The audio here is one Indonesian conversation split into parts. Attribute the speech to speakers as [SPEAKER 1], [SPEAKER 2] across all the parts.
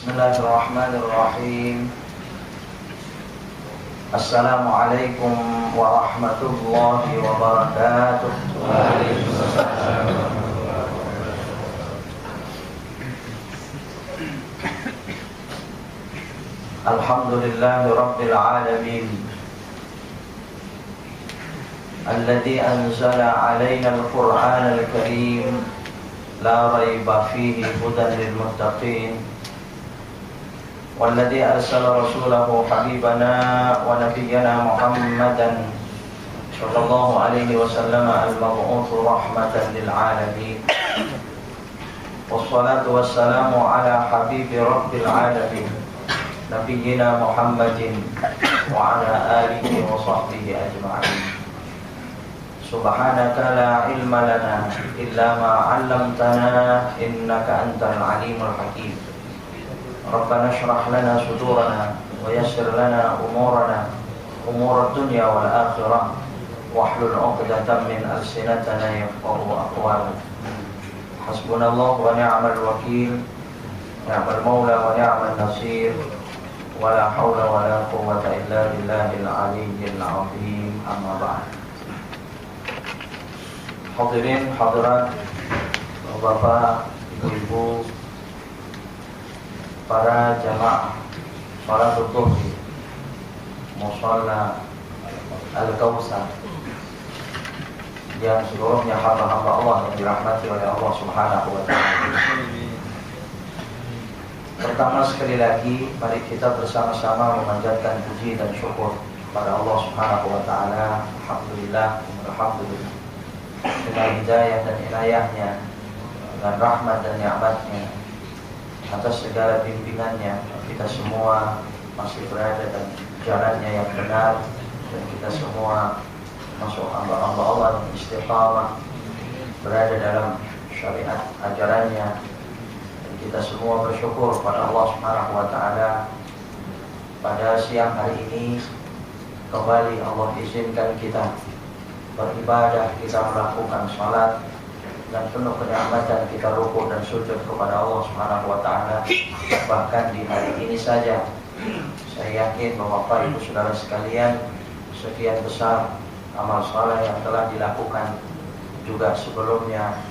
[SPEAKER 1] Bismillahirrahmanirrahim. Assalamualaikum warahmatullahi wabarakatuh. Alhamdulillahi rabbil alamin, alladzi anzala 'alaina al-Qur'ana al-karim la raiba fihi hudan lil muttaqin. والذي أرسل رسوله حبيبنا ونبينا محمدا صلى الله عليه وسلم المبعوث رحمة للعالمين. والصلاة والسلام على حبيب رب العالمين نبينا محمد وعلى آله وصحبه أجمعين. سبحانك لا علم لنا إلا ما علمتنا إنك أنت العليم الحكيم. ربنا اشرح لنا صدورنا ويسر لنا أمور الدنيا والآخرة واحلل عقدة من ألسنتنا يفقهوا أقوالنا. حسبنا الله ونعم الوكيل، نعم المولى ونعم النصير، ولا حول ولا قوة إلا بالله العلي العظيم. أما بعد. Hadirin hadirat, Bapak, Ibu-ibu, para jamaah salat zuhur di Musalla Al-Kautsar yang seluruhnya hamba-hamba Allah yang dirahmati oleh Allah Subhanahu wa taala. Pertama sekali lagi, mari kita bersama-sama memanjatkan puji dan syukur kepada Allah Subhanahu wa taala. Alhamdulillah, alhamdulillah. Dengan hidayah dan inayahnya, dengan rahmat dan nikmatnya, atas segala bimbingannya, kita semua masih berada dalam jalannya yang benar, dan kita semua masuk hamba-hamba Allah yang istiqamah, berada dalam syariat ajarannya, dan kita semua bersyukur pada Allah Subhanahu wa taala. Pada siang hari ini kembali Allah izinkan kita beribadah, kita melakukan salat dan penuh kenikmatan kita rukuk dan sujud kepada Allah Subhanahu wa taala. Bahkan di hari ini saja saya yakin bahwa Bapak Ibu Saudara sekalian, sekian besar amal saleh yang telah dilakukan juga sebelumnya.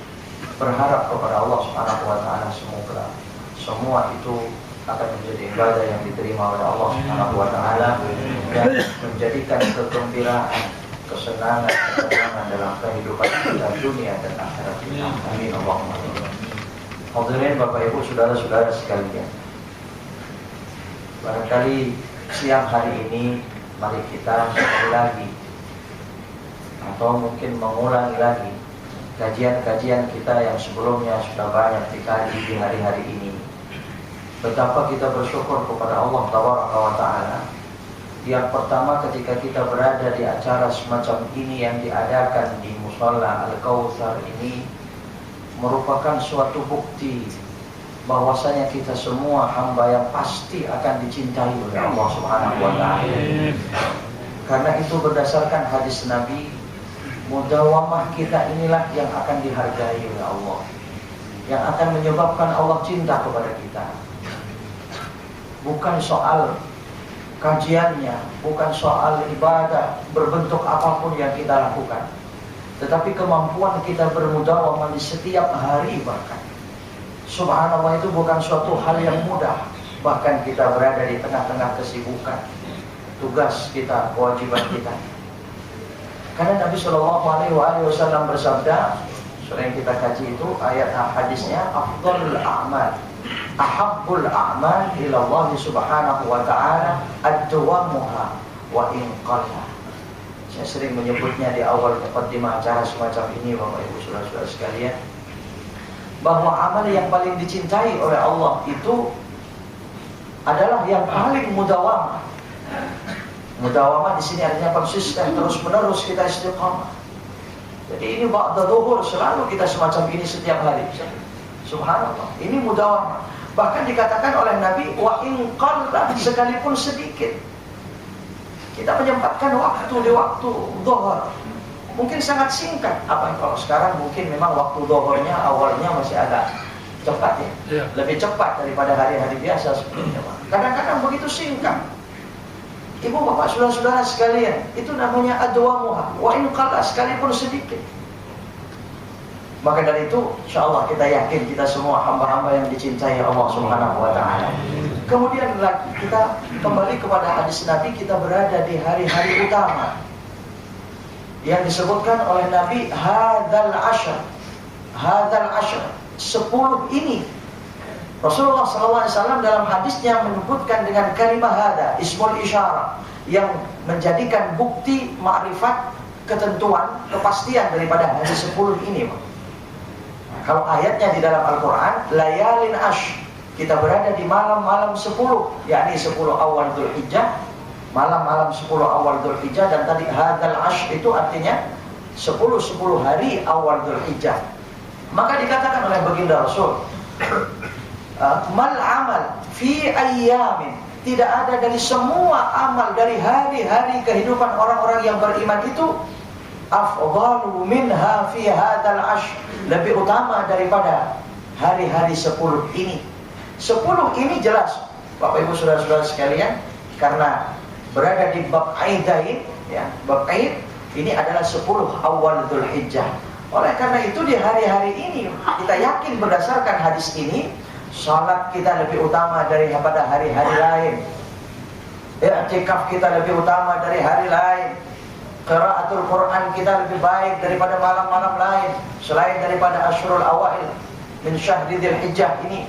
[SPEAKER 1] Berharap kepada Allah Subhanahu wa taala semoga semua itu akan menjadi ibadah yang diterima oleh Allah Subhanahu wa taala dan menjadikan kegembiraan, kesenangan, ketenangan dalam kehidupan kita dunia dan akhirat kita. Amin Allahumma amin. Hadirin Bapak Ibu Saudara-saudara sekalian, barangkali siang hari ini mari kita sekali lagi atau mungkin mengulangi lagi kajian-kajian kita yang sebelumnya sudah banyak dikaji di hari-hari ini. Betapa kita bersyukur kepada Allah Tabaraka wa Ta'ala. Yang pertama, ketika kita berada di acara semacam ini yang diadakan di Musalla Al-Kautsar ini merupakan suatu bukti bahwasanya kita semua hamba yang pasti akan dicintai oleh Allah Subhanahu wa taala. Karena itu berdasarkan hadis Nabi, mudawamah kita inilah yang akan dihargai oleh Allah, yang akan menyebabkan Allah cinta kepada kita. Bukan soal kajiannya, bukan soal ibadah berbentuk apapun yang kita lakukan, tetapi kemampuan kita bermudawamah di setiap hari. Bahkan subhanallah, itu bukan suatu hal yang mudah. Bahkan kita berada di tengah-tengah kesibukan, tugas kita, kewajiban kita. Karena Nabi Shallallahu Alaihi Wasallam bersabda, sering kita kaji itu ayat hadisnya, afdhalul a'mal, ahabbul a'mal ila Allah Subhanahu wa taala ad-dawamuha wa in qalla. Saya sering menyebutnya di awal muqaddimah acara semacam ini, Bapak Ibu Saudara-saudara sekalian, bahwa amal yang paling dicintai oleh Allah itu adalah yang paling mudawamah. Mudawamah di sini artinya konsisten, terus-menerus kita istiqamah. Jadi ini ba'da zuhur selalu kita semacam ini setiap hari. Subhanallah, ini mudawamah. Bahkan dikatakan oleh Nabi, wa in qalla, sekalipun sedikit. Kita menyempatkan waktu di waktu zuhur. Mungkin sangat singkat. Apa kalau sekarang mungkin memang waktu zuhurnya awalnya masih agak cepat ya, lebih cepat daripada hari-hari biasa sebelumnya. Kadang-kadang begitu singkat. Ibu bapak saudara-saudara sekalian, itu namanya adwamuha wa in qalla, sekalipun sedikit. Maka dari itu, insyaallah kita yakin kita semua hamba-hamba yang dicintai Allah Subhanahu wa taala. Kemudian lagi kita kembali kepada hadis Nabi, kita berada di hari-hari utama yang disebutkan oleh Nabi hadzal ashr. Hadzal ashr, 10 ini. Rasulullah SAW dalam hadisnya menyebutkan dengan kalimat hada, ismul isyarah, yang menjadikan bukti ma'rifat, ketentuan, kepastian daripada hari 10 ini. Kalau ayatnya di dalam Al-Quran, layalin ash, kita berada di malam-malam 10, yakni 10 awal Dzulhijjah, malam-malam 10 awal Dzulhijjah, dan tadi hadzal ash itu artinya 10 hari awal Dzulhijjah. Maka dikatakan oleh baginda Rasul, mal amal fi ayyamin, tidak ada dari semua amal dari hari-hari kehidupan orang-orang yang beriman itu afdalu minha fi hadzal ashr, lebih utama daripada hari-hari 10 ini. 10 ini jelas Bapak Ibu saudara-saudara sekalian, karena berada di bab aidain ya, bab aid ini adalah 10 awal Dzulhijjah. Oleh karena itu di hari-hari ini kita yakin berdasarkan hadis ini, salat kita lebih utama daripada hari-hari lain. I'tikaf kita lebih utama dari hari lain. Qiraatul Quran kita lebih baik daripada malam-malam lain, selain daripada Asyrul Awail min syahri Dzulhijjah ini.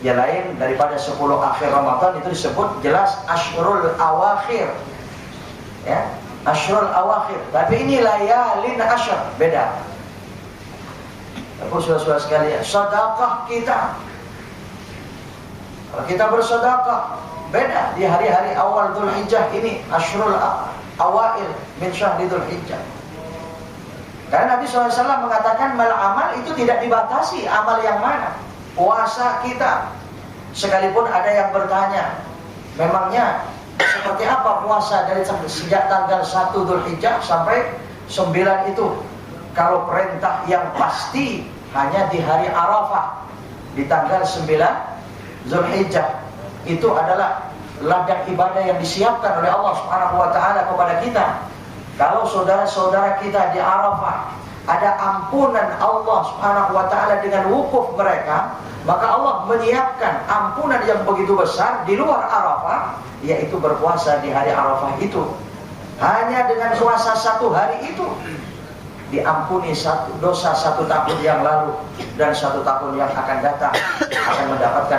[SPEAKER 1] Ya lain daripada 10 akhir Ramadan itu disebut jelas Asyrul Awakhir. Ya, Asyrul Awakhir. Tapi ini layalin asyr, beda. Bapak saudara-saudara sekalian, sedekah kita, kalau kita bersedekah beda di hari-hari awal Dzulhijjah ini, Asyrul Awail min syahri Dzulhijjah. Karena Nabi SAW mengatakan mal amal itu tidak dibatasi amal yang mana. Puasa kita, sekalipun ada yang bertanya, memangnya seperti apa puasa dari sejak tanggal 1 Dzulhijjah sampai 9 itu? Kalau perintah yang pasti hanya di hari Arafah, di tanggal 9 Dzulhijjah, itu adalah ladang ibadah yang disiapkan oleh Allah Subhanahu wa taala kepada kita. Kalau saudara-saudara kita di Arafah ada ampunan Allah Subhanahu wa taala dengan wukuf mereka, maka Allah menyiapkan ampunan yang begitu besar di luar Arafah, yaitu berpuasa di hari Arafah itu. Hanya dengan puasa 1 hari itu diampuni dosa 1 tahun yang lalu dan 1 tahun yang akan datang, akan mendapatkan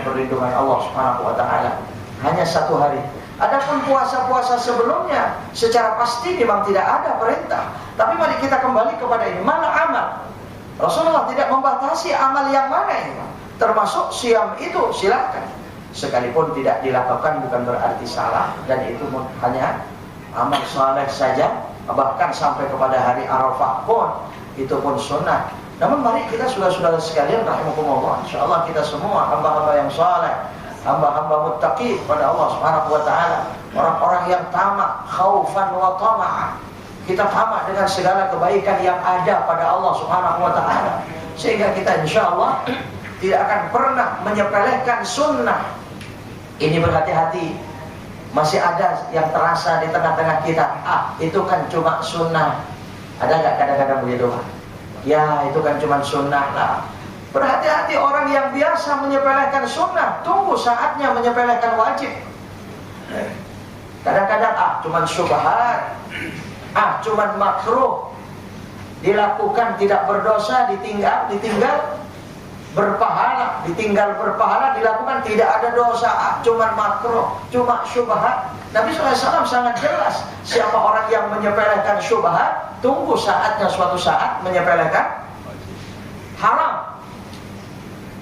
[SPEAKER 1] perlindungan Allah Subhanahu wa taala. Hanya 1 hari. Adapun puasa-puasa sebelumnya secara pasti memang tidak ada perintah. Tapi mari kita kembali kepada ini, mana amal? Rasulullah tidak membatasi amal yang mana ini, termasuk siam itu silakan. Sekalipun tidak dilakukan bukan berarti salah, dan itu hanya amal saleh saja. Bahkan sampai kepada hari Arafah pun itu pun sunnah. Namun mari kita saudara-saudara sekalian rahimakumullah, insyaallah kita semua hamba-hamba yang saleh, hamba-hamba muttaqi kepada Allah Subhanahu wa taala, orang-orang yang tamak, khaufan wa tama'a. Kita tamak dengan segala kebaikan yang ada pada Allah Subhanahu wa taala, sehingga kita insyaallah tidak akan pernah menyepelekan sunnah. Ini berhati-hati. Masih ada yang terasa di tengah-tengah kita, itu kan cuma sunnah. Ada nggak kadang-kadang begitu? Ya, itu kan cuma sunnah lah. Berhati-hati orang yang biasa menyepelekan sunnah, tunggu saatnya menyepelekan wajib. Kadang-kadang cuma syubhat, cuma makruh, dilakukan tidak berdosa, ditinggal berpahala, ditinggal berpahala, dilakukan tidak ada dosa, cuma makruh, cuma syubhat. Nabi SAW sangat jelas, siapa orang yang menyepelekan syubhat, tunggu saatnya suatu saat menyepelekan haram.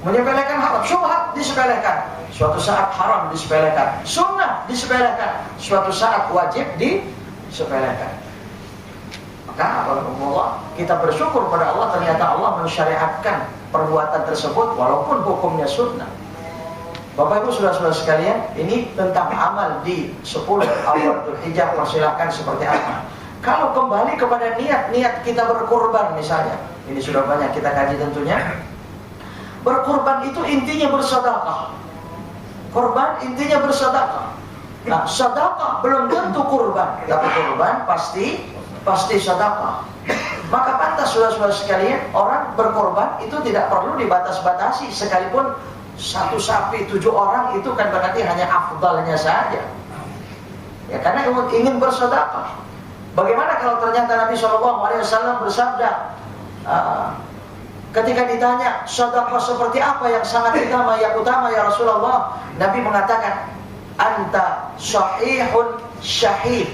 [SPEAKER 1] Menyepelekan haram, syubhat disepelekan, suatu saat haram disepelekan, sunnah disepelekan, suatu saat wajib disepelekan. Maka alhamdulillah kita bersyukur pada Allah, ternyata Allah mensyariatkan perbuatan tersebut walaupun hukumnya sunnah. Bapak Ibu saudara-saudara sekalian, ini tentang amal di 10 awal Dzulhijjah, persilahkan seperti apa. Kalau kembali kepada niat kita berkurban misalnya, ini sudah banyak kita kaji tentunya. Berkorban itu intinya bersedekah. Korban intinya bersedekah. Nah, sedekah belum tentu kurban, tapi kurban pasti sedekah. Maka pantas saudara-saudara sekalian, orang berkorban itu tidak perlu dibatas-batasi. Sekalipun satu sapi 7 orang itu kan berarti hanya afdalnya saja. Ya, karena ingin bersedekah. Bagaimana kalau ternyata Nabi SAW bersabda, ketika ditanya sedekah seperti apa yang sangat utama, ya Rasulullah, Nabi mengatakan, anta sahihun syahid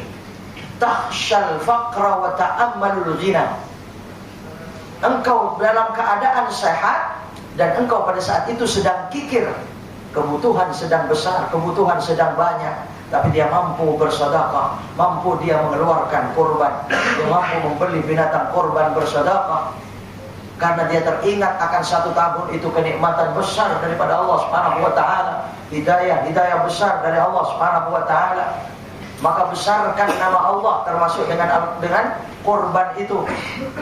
[SPEAKER 1] takhshal faqra wa ta'ammalul ghina. Engkau dalam keadaan sehat dan engkau pada saat itu sedang kikir, kebutuhan sedang besar, kebutuhan sedang banyak, tapi dia mampu bersedekah, mampu dia mengeluarkan kurban, dia mampu membeli binatang kurban bersedekah, karena dia teringat akan 1 tahun itu kenikmatan besar daripada Allah Subhanahu wa taala, hidayah besar dari Allah Subhanahu wa taala. Maka besarkan nama Allah termasuk dengan kurban itu.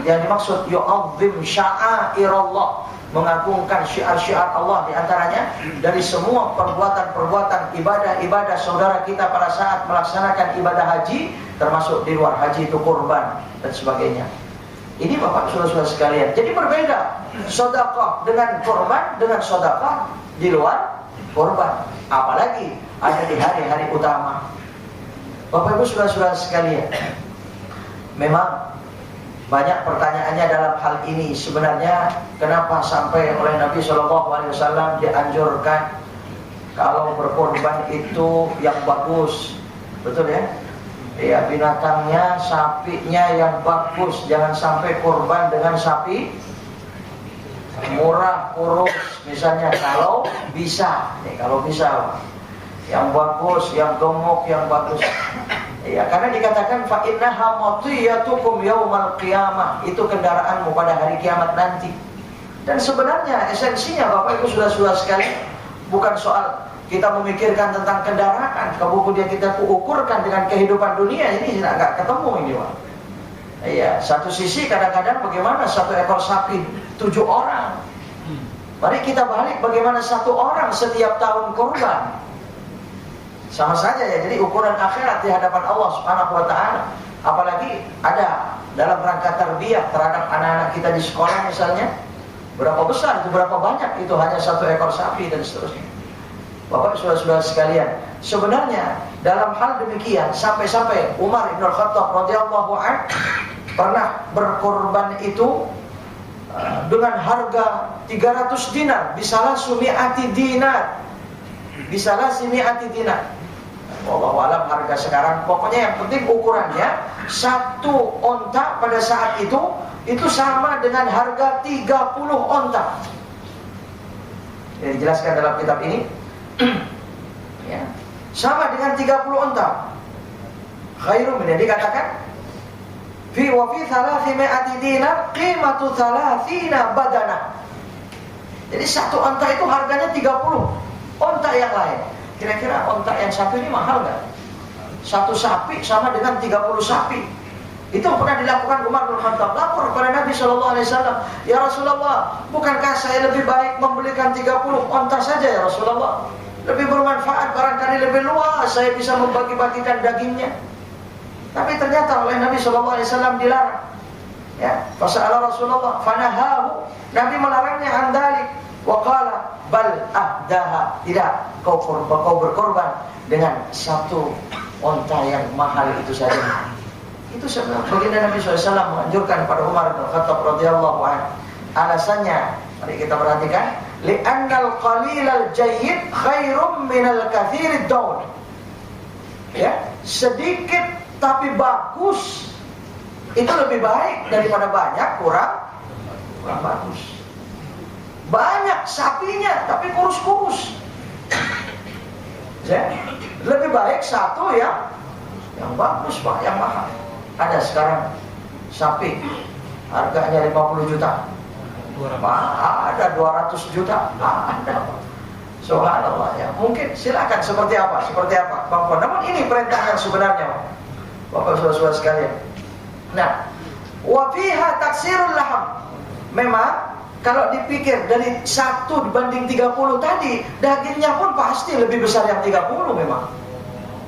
[SPEAKER 1] Yang dimaksud yu'azzim sya'airallah, mengagungkan syiar-syiar Allah, diantaranya dari semua perbuatan-perbuatan ibadah-ibadah saudara kita pada saat melaksanakan ibadah haji, termasuk di luar haji itu kurban dan sebagainya. Ini Bapak saudara-saudara sekalian. Jadi berbeda sedekah dengan kurban dengan sedekah di luar kurban, apalagi ada di hari-hari utama. Bapak Ibu saudara-saudara sekalian, memang banyak pertanyaannya dalam hal ini. Sebenarnya kenapa sampai oleh Nabi SAW dianjurkan kalau berkorban itu yang bagus, betul ya? Ya, binatangnya, sapinya yang bagus. Jangan sampai korban dengan sapi murah, kurus misalnya, kalau bisa. Kalau bisa, yang bagus, yang gemuk, yang bagus. Ya, karena dikatakan fa innaha matiyatukum yaumal qiyamah, itu kendaraanmu pada hari kiamat nanti. Dan sebenarnya esensinya Bapak Ibu saudara-saudara sekalian, bukan soal kita memikirkan tentang kendaraan, kemudian kita ukurkan dengan kehidupan dunia, ini nggak ketemu ini, Pak. Iya, satu sisi kadang-kadang bagaimana 1 ekor sapi 7 orang. Mari kita balik bagaimana 1 orang setiap tahun kurban. Sama saja ya, jadi ukuran akhirat di hadapan Allah Subhanahu wa taala. Apalagi ada dalam rangka tarbiyah terhadap anak-anak kita di sekolah misalnya, berapa besar itu, berapa banyak itu, hanya 1 ekor sapi dan seterusnya. Bapak saudara-saudara sekalian, sebenarnya dalam hal demikian sampai-sampai Umar Ibn Khattab radhiyallahu anhu pernah berkorban itu dengan harga 300 dinar, bisalah sumi'ati dinar. Bisalah sumi'ati dinar. Wallahu alam harga sekarang, pokoknya yang penting ukurannya 1 onta pada saat itu sama dengan harga 30 onta. Jadi dijelaskan dalam kitab ini ya, sama dengan 30 onta. Khairum, ini dikatakan fi wa fi 300 dinar qimatu 30 badana. Jadi 1 onta itu harganya 30 onta yang lain. Kira-kira onta yang satu ini mahal nggak? 1 sapi sama dengan 30 sapi. Itu pernah dilakukan Umar bin Khattab, lapor kepada Nabi SAW, ya Rasulullah, bukankah saya lebih baik membelikan 30 onta saja ya Rasulullah? Lebih bermanfaat, barangkali lebih luas, saya bisa membagi-bagikan dagingnya. Tapi ternyata oleh Nabi SAW dilarang. Ya, fasa'ala Rasulullah fanahahu, Nabi melarangnya andalik. Wa qala bal ahdaha, tidak, kau berkorban dengan 1 onta yang mahal itu saja. Itu sebenarnya baginda Nabi SAW menganjurkan pada Umar bin Khattab radhiyallahu anhu. Alasannya, mari kita perhatikan, li'annal qalilal jayyid khairum minal kathirid daun. Ya, sedikit tapi bagus itu lebih baik daripada banyak kurang bagus. Banyak sapinya tapi kurus-kurus. Ya, lebih baik 1 yang bagus, Pak, yang mahal. Ada sekarang sapi harganya 50 juta. Ada 200 juta. Ada. Subhanallah ya. Mungkin silakan seperti apa? Bang Pon. Namun ini perintah yang sebenarnya, Bapak Saudara sekalian. Nah, wa fiha taksirul laham. Memang Kalau dipikir dari 1 dibanding 30 tadi, dagingnya pun pasti lebih besar yang 30 memang.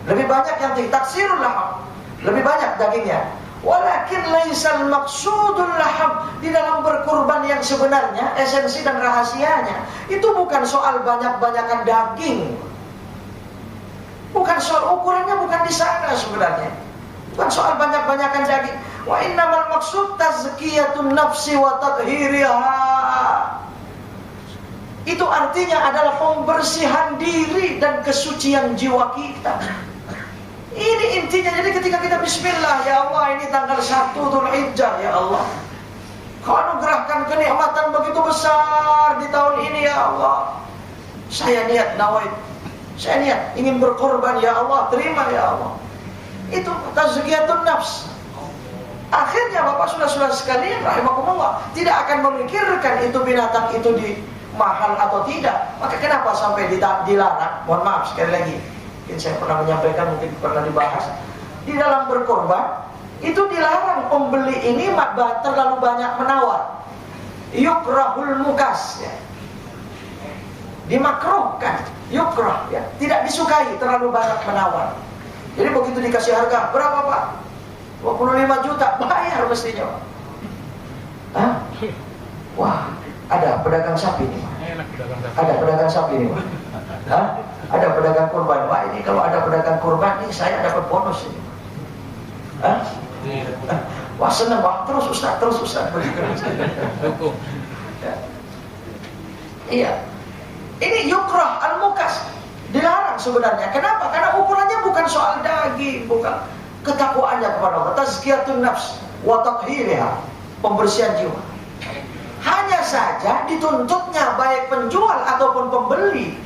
[SPEAKER 1] Lebih banyak yang taksirul laham, lebih banyak dagingnya. Walakin laisal maksudul laham, di dalam berkurban yang sebenarnya esensi dan rahasianya itu bukan soal banyak-banyakan daging. Bukan soal ukurannya, bukan di sana sebenarnya. Bukan soal banyak-banyakan daging. Wa innamal maksud tazkiyatun nafsi wa tathhiriha. Itu artinya adalah pembersihan diri dan kesucian jiwa kita. Ini intinya. Jadi ketika kita bismillah, ya Allah, ini tanggal 1 Dzulhijjah, ya Allah, Kau anugerahkan kenikmatan begitu besar di tahun ini, ya Allah. Saya niat nawait, saya niat ingin berkorban, ya Allah, terima ya Allah. Itu tazkiyatun nafs. Akhirnya Bapak saudara-saudara sekalian rahimakumullah tidak akan memikirkan itu binatang itu di mahal atau tidak. Maka kenapa sampai dilarang? Mohon maaf sekali lagi, mungkin saya pernah menyampaikan, mungkin pernah dibahas. Di dalam berkorban itu dilarang pembeli ini terlalu banyak menawar. Yukrahul mukas, ya. Dimakruhkan, yukrah, ya. Tidak disukai terlalu banyak menawar. Jadi begitu dikasih harga, berapa Pak? 25 juta, bayar mestinya Pak. Hah? Wah, ada pedagang sapi nih Pak. Ada pedagang sapi nih Pak. Hah? Ada pedagang kurban. Wah, ini kalau ada pedagang kurban nih saya dapat bonus ini. Hah? Wah, seneng Pak. Terus Ustaz, terus Ustaz. Ya. Iya. Ini yukrah al-mukas, dilarang sebenarnya. Kenapa? Karena ukurannya bukan soal daging, bukan. Ketakwaannya kepada Allah, tazkiyatun nafs wa tathhiriha, pembersihan jiwa. Hanya saja dituntutnya baik penjual ataupun pembeli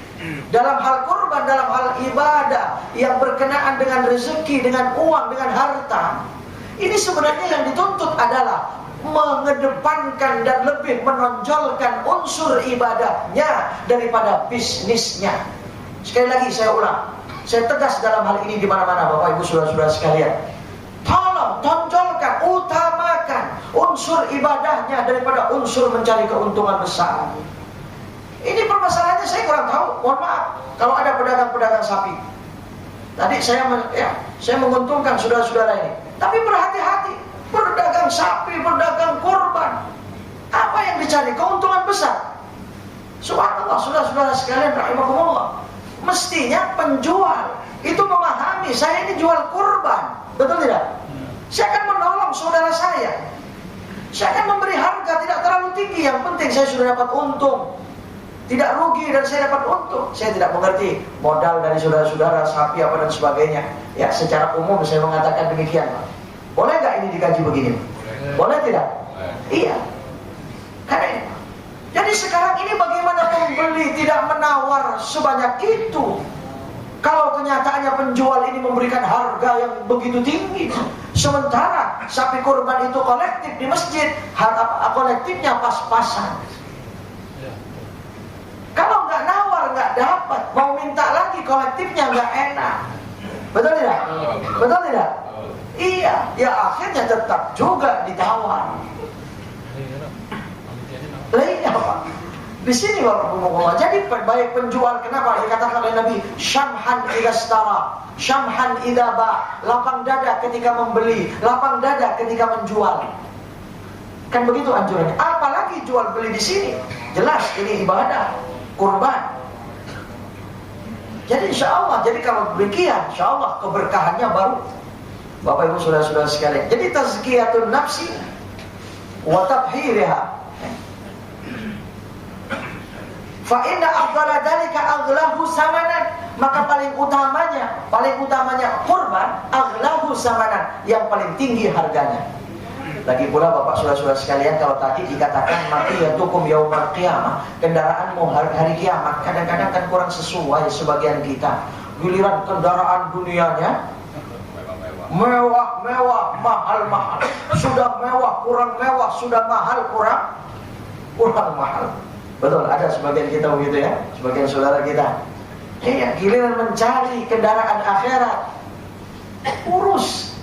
[SPEAKER 1] dalam hal kurban, dalam hal ibadah yang berkenaan dengan rezeki, dengan uang, dengan harta. Ini sebenarnya yang dituntut adalah mengedepankan dan lebih menonjolkan unsur ibadahnya daripada bisnisnya. Sekali lagi saya ulang, saya tegas dalam hal ini di mana-mana Bapak Ibu saudara-saudara sekalian. Tolong tonjolkan, utamakan unsur ibadahnya daripada unsur mencari keuntungan besar. Ini permasalahannya saya kurang tahu. Mohon maaf kalau ada pedagang-pedagang sapi. Tadi saya menguntungkan saudara-saudara ini. Tapi berhati-hati, berdagang sapi, berdagang kurban. Apa yang dicari? Keuntungan besar. Subhanallah, saudara-saudara sekalian rahimakumullah. Mestinya penjual itu memahami, saya ini jual kurban, betul tidak? Saya akan menolong saudara saya. Saya akan memberi harga tidak terlalu tinggi, yang penting saya sudah dapat untung, tidak rugi dan saya dapat untung. Saya tidak mengerti modal dari saudara-saudara, sapi apa dan sebagainya. Ya, secara umum saya mengatakan demikian, Pak. Boleh nggak ini dikaji begini? Boleh tidak? Iya. Karena ini. Jadi sekarang ini bagaimana pembeli tidak menawar sebanyak itu? Kalau kenyataannya penjual ini memberikan harga yang begitu tinggi, sementara sapi kurban itu kolektif di masjid, harga kolektifnya pas-pasan. Kalau nggak nawar nggak dapat, mau minta lagi kolektifnya nggak enak. Betul tidak? Betul tidak? Iya, ya akhirnya tetap juga ditawar. Lainnya Pak, di sini Bapak. Jadi baik penjual, kenapa dikatakan oleh Nabi syamhan idza stara, syamhan idza ba, lapang dada ketika membeli, lapang dada ketika menjual. Kan begitu anjurannya. Apalagi jual beli di sini, jelas ini ibadah kurban. Jadi insya Allah, jadi kalau demikian, insya Allah keberkahannya baru. Bapak Ibu saudara-saudara sekalian. Jadi tazkiyatun nafsi wa tathhiriha. Fa inna afdala dzalika aghlahu samanan, maka paling utamanya kurban aghlahu samanan, yang paling tinggi harganya. Lagi pula Bapak saudara-saudara sekalian, kalau tadi dikatakan maqiyatukum yaumal qiyamah, kendaraanmu hari kiamat, kadang-kadang kan kurang sesuai sebagian kita. Giliran kendaraan dunianya mewah, mahal. Sudah mewah, kurang mewah, sudah mahal, kurang mahal. Betul, ada sebagian kita begitu ya, sebagian saudara kita. Iya, giliran mencari kendaraan akhirat, urus.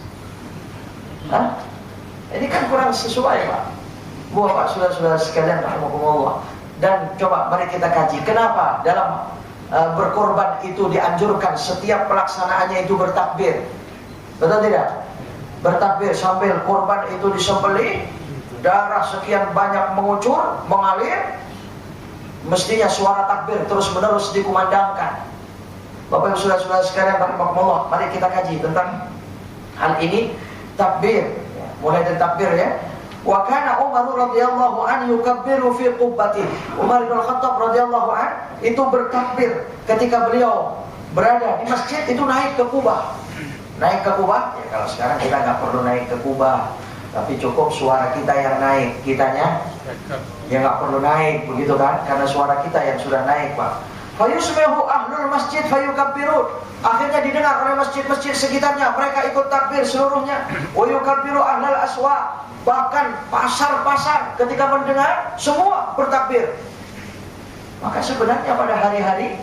[SPEAKER 1] Hah? Ini kan kurang sesuai Pak. Bapak saudara-saudara sekalian rahimakumullah. Dan coba mari kita kaji kenapa dalam berkorban itu dianjurkan setiap pelaksanaannya itu bertakbir. Betul tidak? Bertakbir sambil korban itu disembelih, darah sekian banyak mengucur, mengalir, mestinya suara takbir terus-menerus dikumandangkan. Bapak Ibu saudara-saudara sekalian rahimakumullah, mari kita kaji tentang hal ini. Takbir, mulai dari takbir ya. Wa kana Umar radhiyallahu anhu yukabbiru fi qubbati. Umar bin Khattab radhiyallahu anhu itu bertakbir ketika beliau berada di masjid, itu naik ke Kubah. Naik ke Kubah, ya kalau sekarang kita nggak perlu naik ke Kubah, tapi cukup suara kita yang naik, kitanya ya nggak perlu naik, begitu kan? Karena suara kita yang sudah naik, Pak. Fayusmihu ahlul masjid fayukabbirun. Akhirnya didengar oleh masjid-masjid sekitarnya, mereka ikut takbir seluruhnya. Wa yukabbiru ahlal aswaq. Bahkan pasar-pasar ketika mendengar semua bertakbir. Maka sebenarnya pada hari-hari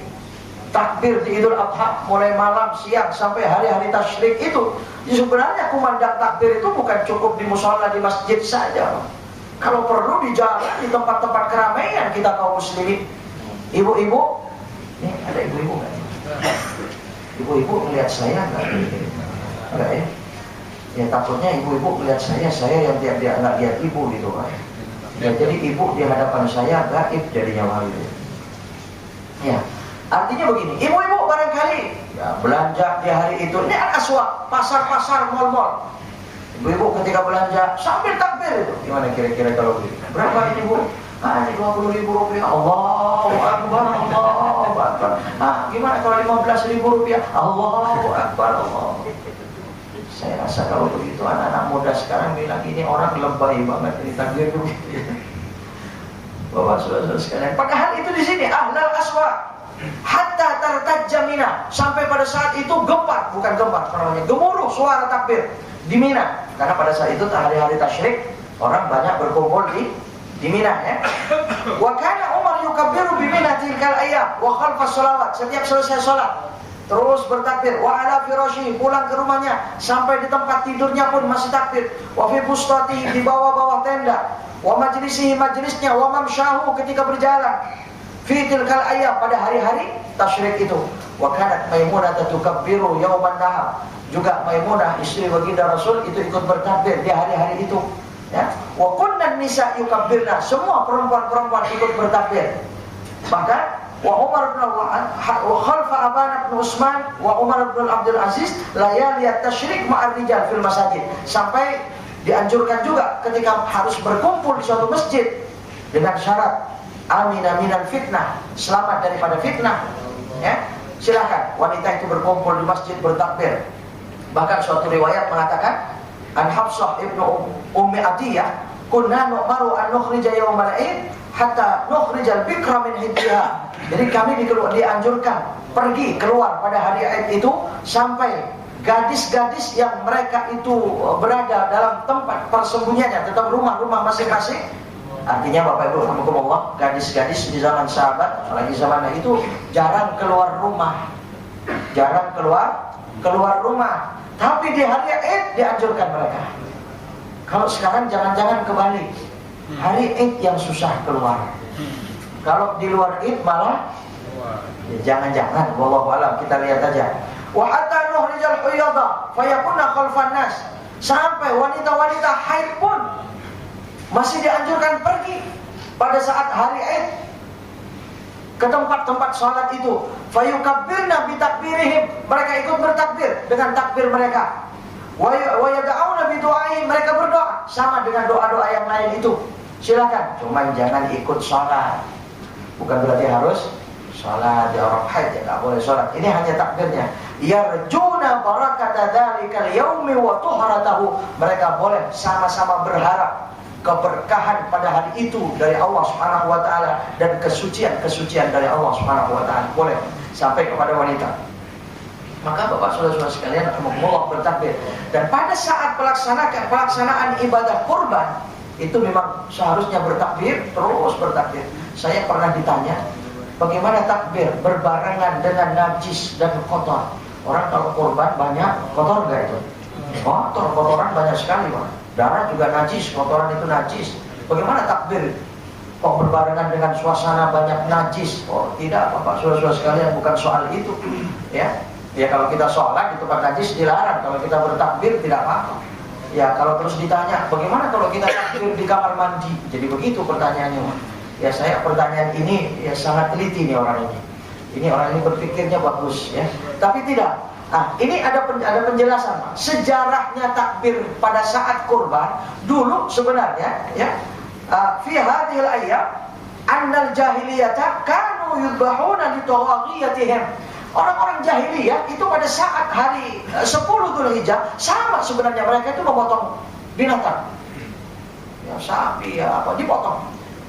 [SPEAKER 1] takbir di Idul Adha, mulai malam, siang sampai hari-hari tasyrik itu, sebenarnya kumandang takbir itu bukan cukup di mushola, di masjid saja. Kalau perlu di jalan, di tempat-tempat keramaian kita kaum muslimin. Ibu-ibu, ini ada ibu-ibu nggak? Ibu-ibu melihat saya nggak? Enggak ya? Ya takutnya ibu-ibu melihat saya yang dia nggak lihat ibu gitu kan. Ya, jadi ibu di hadapan saya gaib jadinya wali. Ya, artinya begini, ibu-ibu barangkali ya, belanja di hari itu, ini aswaq, pasar-pasar, mal-mal. Ibu-ibu ketika belanja sambil takbir itu, gimana kira-kira kalau begitu? Berapa ini bu? Ini 20.000 rupiah. Allahu Akbar, Allahu Akbar. Gimana kalau 15.000 rupiah? Allahu Akbar, Allah. Saya rasa kalau begitu anak-anak muda sekarang bilang ini orang lebay banget ini takbir dulu. Bapak saudara sekalian, padahal itu di sini ahlal aswaq hatta tartajja Mina, sampai pada saat itu gempar, bukan gempar namanya, gemuruh suara takbir di Mina, karena pada saat itu hari-hari tasyrik orang banyak berkumpul di Mina ya. Wa kana Umar yukabbiru bi Mina tilkal ayyam wa khalfa sholawat, setiap selesai salat terus bertakbir. Wa ala firasyi, pulang ke rumahnya sampai di tempat tidurnya pun masih takbir. Wa fi bustati, di bawah-bawah tenda. Wa majlisihi, majlisnya. Wa mamsyahu, ketika berjalan. Fi tilkal ayyam, pada hari-hari tasyrik itu. Wa kanat Maimunah tukabbiru yauman nahar, juga Maimunah istri baginda Rasul itu ikut bertakbir di hari-hari itu ya. Wa kunnan nisa yukabbirna, semua perempuan-perempuan ikut bertakbir. Bahkan wa Umar bin wa khalfa Aban bin Utsman wa Umar bin Abdul Aziz layali at-tasyrik ma'ar rijal fil masajid, sampai dianjurkan juga ketika harus berkumpul di suatu masjid dengan syarat amina minal fitnah, selamat daripada fitnah ya, silakan wanita itu berkumpul di masjid bertakbir. Bahkan suatu riwayat mengatakan an Hafsah ibnu Ummi Atiyah, kunna nu'maru an nukhrija yawmal 'id hatta nukhrijal bikra min hijriha. Jadi kami dianjurkan pergi keluar pada hari Id itu sampai gadis-gadis yang mereka itu berada dalam tempat persembunyiannya, tetap rumah-rumah masing-masing. Artinya Bapak Ibu rahimakumullah, gadis-gadis di zaman sahabat, apalagi zaman itu jarang keluar rumah. Jarang keluar rumah. Tapi di hari Id dianjurkan mereka. Kalau sekarang jangan-jangan kebalik. Hari Id yang susah keluar. Kalau di luar Id malah ya jangan-jangan, wallahu alam, kita lihat aja. Wa hatta nuhrijal huyadha fayakunna khalfan nas, sampai wanita-wanita haid pun masih dianjurkan pergi pada saat hari Id ke tempat-tempat salat itu. Fayukabbirna bi takbirihim, mereka ikut bertakbir dengan takbir mereka. Wa yad'una bi du'aihim, mereka berdoa sama dengan doa-doa yang lain itu. Silakan, cuman jangan ikut salat. Bukan berarti harus salat, di orang haid ya nggak boleh salat. Ini hanya takbirnya. Yarjuna barakata dzalikal yaumi wa tuhratahu, mereka boleh sama-sama berharap keberkahan pada hari itu dari Allah Subhanahu wa taala dan kesucian dari Allah Subhanahu wa taala. Boleh sampai kepada wanita. Maka Bapak Saudara-saudara sekalian, Allah bertakbir. Dan pada saat pelaksanaan ibadah kurban itu memang seharusnya bertakbir, terus bertakbir. Saya pernah ditanya, bagaimana takbir berbarengan dengan najis dan kotor? Orang kalau kurban banyak kotor enggak itu? Kotoran banyak sekali, Pak. Darah juga najis, kotoran itu najis. Bagaimana takbir kok berbarengan dengan suasana banyak najis? Oh tidak, Bapak saudara-saudara sekalian, bukan soal itu. Ya kalau kita sholat di tempat najis dilarang, kalau kita bertakbir tidak apa-apa. Ya kalau terus ditanya, bagaimana kalau kita takbir di kamar mandi? Jadi begitu pertanyaannya. Ya saya pertanyaan ini ya sangat teliti nih orang ini. Ini orang ini berpikirnya bagus ya. Tapi tidak. Nah, ini ada penjelasan, Pak. Sejarahnya takbir pada saat kurban dulu sebenarnya ya. Fi hadhil ayyam annal jahiliyata kanu yudbahuna li tawaghiyatihim. Orang-orang jahiliyah itu pada saat hari 10 Dzulhijjah sama sebenarnya, mereka itu memotong binatang. Ya sapi ya apa dipotong.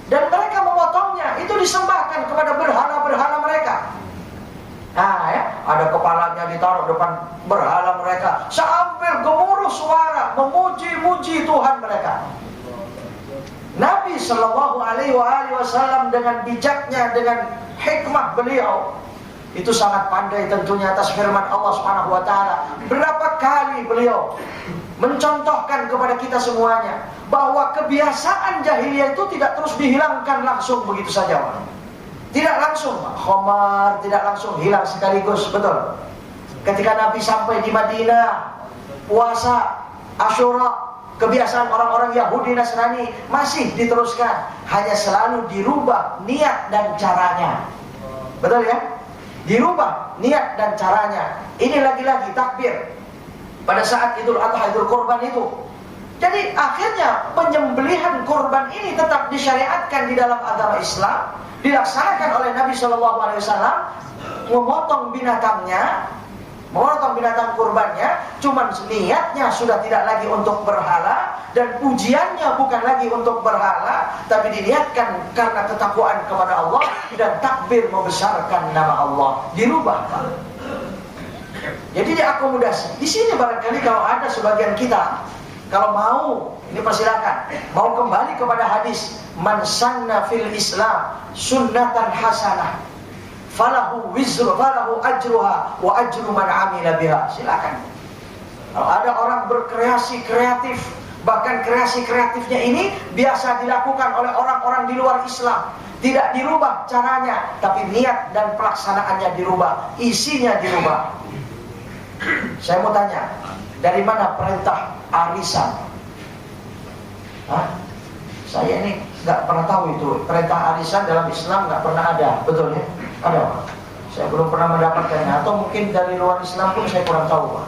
[SPEAKER 1] Dan mereka memotongnya itu disembahkan kepada berhala-berhala mereka. Nah ya, ada kepalanya ditaruh depan berhala mereka sambil gemuruh suara memuji-muji Tuhan mereka. Nabi Shallallahu Alaihi Wasallam dengan bijaknya, dengan hikmah beliau itu sangat pandai tentunya atas firman Allah Subhanahu Wa Taala. Berapa kali beliau mencontohkan kepada kita semuanya bahwa kebiasaan jahiliyah itu tidak terus dihilangkan langsung begitu saja, Pak. Tidak langsung, khamar tidak langsung hilang sekaligus, betul. Ketika Nabi sampai di Madinah, puasa Asyura, kebiasaan orang-orang Yahudi Nasrani masih diteruskan, hanya selalu dirubah niat dan caranya. Betul ya? Dirubah niat dan caranya. Ini lagi-lagi takbir pada saat Idul Adha, Idul Kurban itu. Jadi akhirnya penyembelihan kurban ini tetap disyariatkan di dalam agama Islam, dilaksanakan oleh Nabi Shallallahu Alaihi Wasallam, memotong binatangnya, memotong binatang kurbannya, cuman niatnya sudah tidak lagi untuk berhala dan pujiannya bukan lagi untuk berhala, tapi diniatkan karena ketakwaan kepada Allah dan takbir membesarkan nama Allah. Dirubah, Pak. Jadi diakomodasi. Di sini barangkali kalau ada sebagian kita, kalau mau, ini persilakan, mau kembali kepada hadis man sanna fil Islam sunnatan hasanah falahu wizru falahu ajruha wa ajru man amila biha. Silakan. Kalau ada orang berkreasi kreatif, bahkan kreasi kreatifnya ini biasa dilakukan oleh orang-orang di luar Islam, tidak dirubah caranya, tapi niat dan pelaksanaannya dirubah, isinya dirubah. Saya mau tanya, dari mana perintah arisan? Hah? Saya ini nggak pernah tahu itu perintah arisan dalam Islam, nggak pernah ada, betul ya? Ada, Pak? Saya belum pernah mendapatkannya, atau mungkin dari luar Islam pun saya kurang tahu, Pak.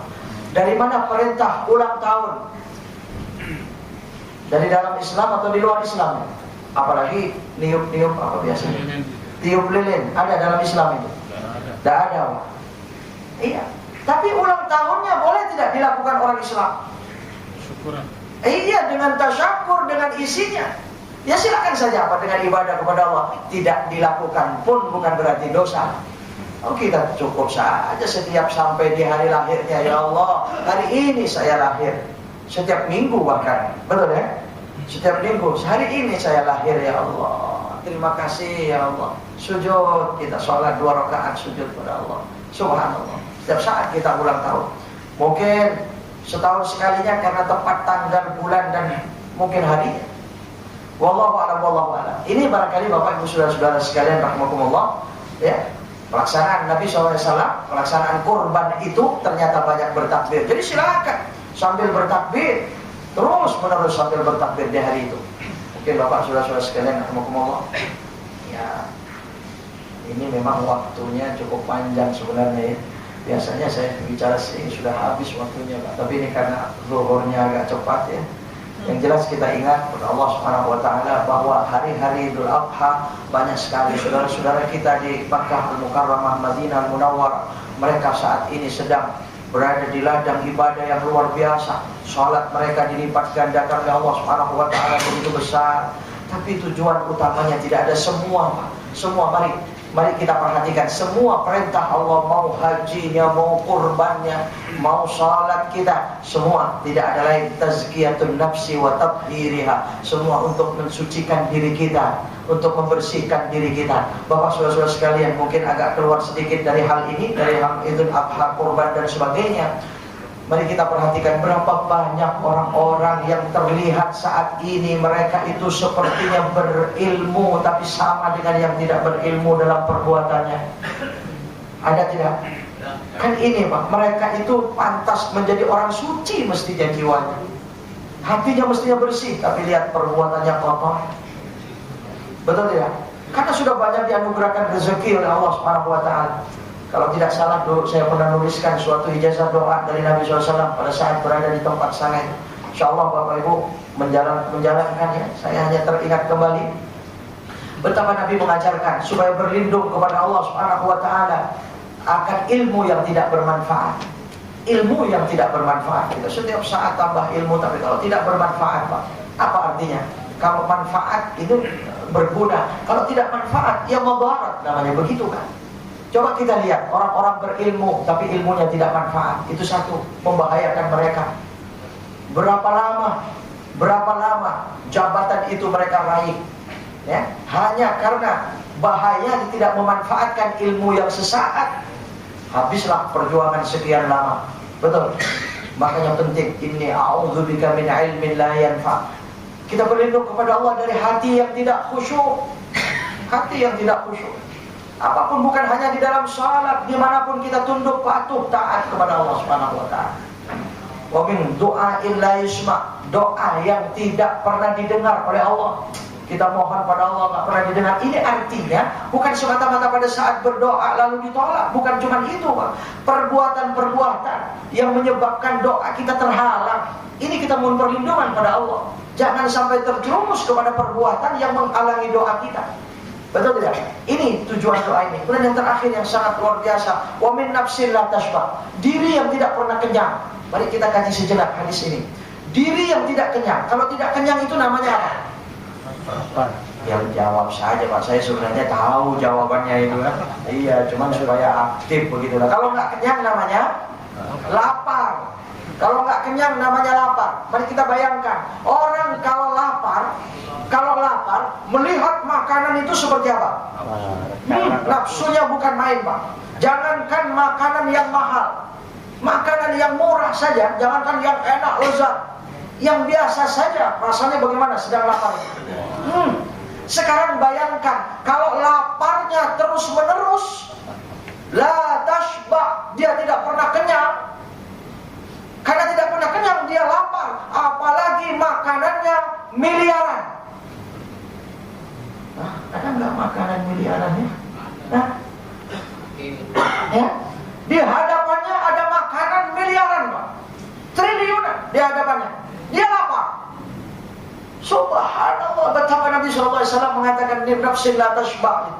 [SPEAKER 1] Dari mana perintah ulang tahun? Dari dalam Islam atau di luar Islam? Apalagi niup-niup apa biasanya? Tiup lilin, ada dalam Islam itu? Tidak ada, Pak. Iya. Tapi ulang tahunnya boleh tidak dilakukan orang Islam?
[SPEAKER 2] Syukuran.
[SPEAKER 1] Iya, dengan tasyakur, dengan isinya. Ya silakan saja, apa dengan ibadah kepada Allah tidak dilakukan pun bukan berarti dosa. Oh, kita cukup saja setiap sampai di hari lahirnya, ya Allah, hari ini saya lahir. Setiap minggu bahkan, betul ya? Setiap minggu, hari ini saya lahir, ya Allah. Terima kasih ya Allah. Sujud, kita sholat 2 rakaat sujud kepada Allah. Subhanallah. Setiap saat kita ulang tahun. Mungkin setahun sekalinya karena tepat tanggal, bulan, dan mungkin harinya. Wallahu a'lam, wallahu a'lam. Ini barangkali Bapak Ibu saudara-saudara sekalian rahimakumullah, ya. Pelaksanaan Nabi SAW, pelaksanaan kurban itu ternyata banyak bertakbir. Jadi silakan sambil bertakbir, terus menerus sambil bertakbir di hari itu. Mungkin Bapak saudara-saudara sekalian rahimakumullah, ya. Ini memang waktunya cukup panjang sebenarnya ya. Biasanya saya bicara sini sudah habis waktunya, Pak. Tapi ini karena zuhurnya agak cepat ya. Yang jelas kita ingat kepada Allah Subhanahu Wa Taala bahwa hari-hari Idul Adha banyak sekali saudara-saudara kita di Makkah Al-Mukarramah, Madinah Al-Munawwarah. Mereka saat ini sedang berada di ladang ibadah yang luar biasa. Salat mereka dilipat gandakan oleh Allah Subhanahu Wa Taala begitu besar. Tapi tujuan utamanya tidak ada semua, Pak. Semua Mari kita perhatikan semua perintah Allah, mau hajinya, mau kurbannya, mau salat kita, semua tidak ada lain tazkiyatun nafsi wa tathhiriha. Semua untuk mensucikan diri kita, untuk membersihkan diri kita. Bapak saudara-saudara sekalian, mungkin agak keluar sedikit dari hal ini, dari hal Idul Adha, kurban dan sebagainya. Mari kita perhatikan berapa banyak orang-orang yang terlihat saat ini mereka itu sepertinya berilmu tapi sama dengan yang tidak berilmu dalam perbuatannya. Ada tidak? Kan ini Pak, mereka itu pantas menjadi orang suci mestinya jiwanya. Hatinya mestinya bersih, tapi lihat perbuatannya kotor. Betul tidak? Karena sudah banyak dianugerahkan rezeki oleh Allah Subhanahu wa taala. Kalau tidak salah dulu saya pernah nuliskan suatu ijazah doa dari Nabi SAW pada saat berada di tempat sana. InsyaAllah Bapak Ibu menjalankan ya. Saya hanya teringat kembali betapa Nabi mengajarkan supaya berlindung kepada Allah Subhanahu wa taala akan ilmu yang tidak bermanfaat. Ilmu yang tidak bermanfaat. Kita setiap saat tambah ilmu, tapi kalau tidak bermanfaat Pak, apa artinya? Kalau manfaat itu berguna, kalau tidak manfaat ya mudarat namanya, begitu kan? Coba kita lihat orang-orang berilmu tapi ilmunya tidak manfaat. Itu satu, membahayakan mereka. Berapa lama jabatan itu mereka raih, ya, hanya karena bahaya tidak memanfaatkan ilmu yang sesaat. Habislah perjuangan sekian lama. Betul. Makanya penting, inni a'udzubika min ilmin la yanfa. Kita berlindung kepada Allah dari hati yang tidak khusyuk. Hati yang tidak khusyuk. Apapun, bukan hanya di dalam salat, dimanapun kita tunduk patuh taat kepada Allah Subhanahu wa taala. Wa min du'ain la yusma, doa yang tidak pernah didengar oleh Allah. Kita mohon pada Allah enggak pernah didengar. Ini artinya bukan semata-mata pada saat berdoa lalu ditolak, bukan cuma itu, Pak. Perbuatan-perbuatan yang menyebabkan doa kita terhalang. Ini kita mohon perlindungan pada Allah. Jangan sampai terjerumus kepada perbuatan yang menghalangi doa kita. Betul tidak? Ini tujuan doa ini. Kemudian yang terakhir yang sangat luar biasa, wa min nafsin la tashba, diri yang tidak pernah kenyang. Mari kita kaji sejenak hadis ini. Diri yang tidak kenyang. Kalau tidak kenyang itu namanya apa? Yang jawab saja Pak. Saya sebenarnya tahu jawabannya itu kan. Iya, cuman supaya aktif begitu lah. Kalau nggak kenyang namanya lapar. Kalau nggak kenyang namanya lapar. Mari kita bayangkan, orang kalau lapar melihat makanan itu seperti apa? Nafsunya bukan main Pak. Jangankan makanan yang mahal, makanan yang murah saja, jangankan yang enak lezat, yang biasa saja rasanya bagaimana sedang lapar. Sekarang bayangkan kalau laparnya terus menerus, la tashba, dia tidak pernah kenyang. Karena tidak pernah kenyang dia lapar, apalagi makanannya miliaran. Ada nggak makanan miliarannya? Ya? Di hadapannya ada makanan miliaran Pak, triliunan di hadapannya. Dia lapar. Subhanallah, betapa Nabi SAW mengatakan nafsin la tashba.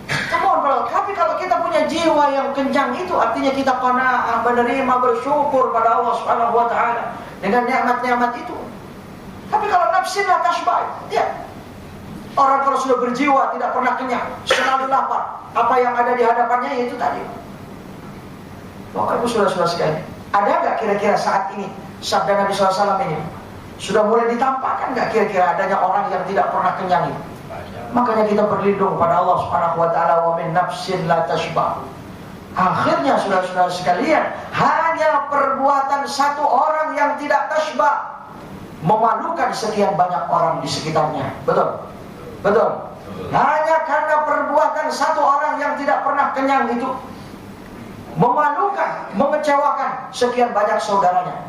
[SPEAKER 1] Tapi kalau kita punya jiwa yang kenyang, itu artinya kita qanaah, menerima, bersyukur pada Allah Subhanahu wa taala dengan nikmat-nikmat itu. Tapi kalau nafsin la tashba, ya, orang kalau sudah berjiwa tidak pernah kenyang, selalu lapar. Apa yang ada di hadapannya itu tadi. Bapak Ibu saudara-saudara sekalian, ada nggak kira-kira saat ini sabda Nabi SAW ini sudah mulai ditampakkan nggak kira-kira adanya orang yang tidak pernah kenyang ini? Makanya kita berlindung pada Allah Subhanahu wa taala, wa min nafsin la tashba. Akhirnya saudara-saudara sekalian, hanya perbuatan satu orang yang tidak tashba memalukan sekian banyak orang di sekitarnya. Betul? Betul. Hanya karena perbuatan satu orang yang tidak pernah kenyang itu memalukan, mengecewakan sekian banyak saudaranya.